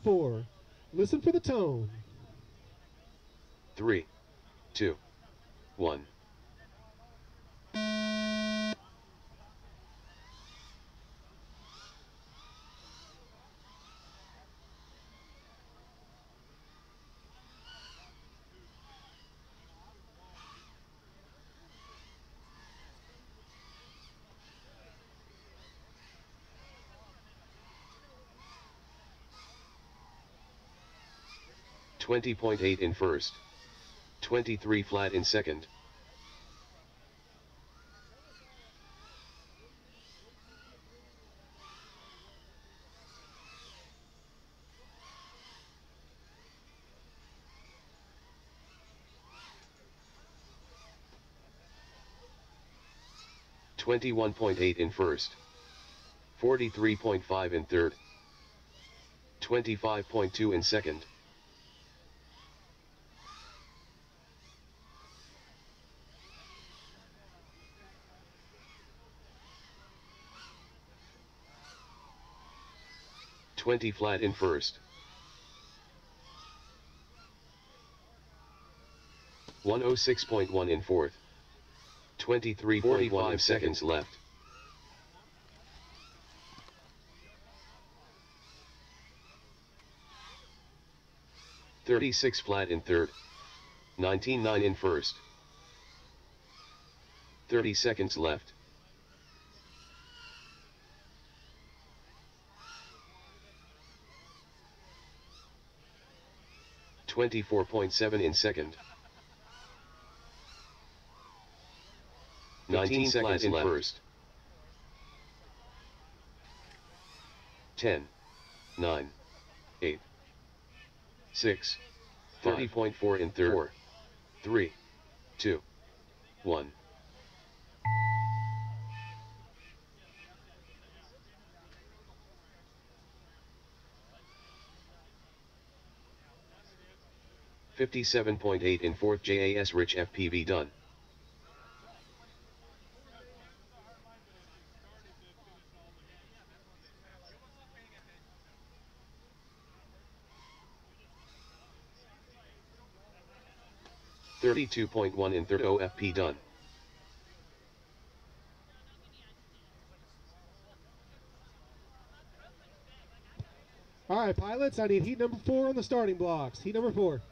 4. Listen for the tone. 3, 2, 1. 20.8 in first. 23 flat in second. $21.8 in first. 43.5 in third. 25.2 in second. $20 flat in first. 106.1 in fourth. 23.5 seconds left. 36 flat in third. 19.9 in first. 30 seconds left. 24.7 in second. 19 seconds in first. 10, 9, 8, 6, 30.4 in third. 4, 3, 2, 1. $57.8 in fourth. JAS Rich FPV done. $32.1 in third. OFP done. All right, pilots, I need heat number 4 on the starting blocks. Heat number 4.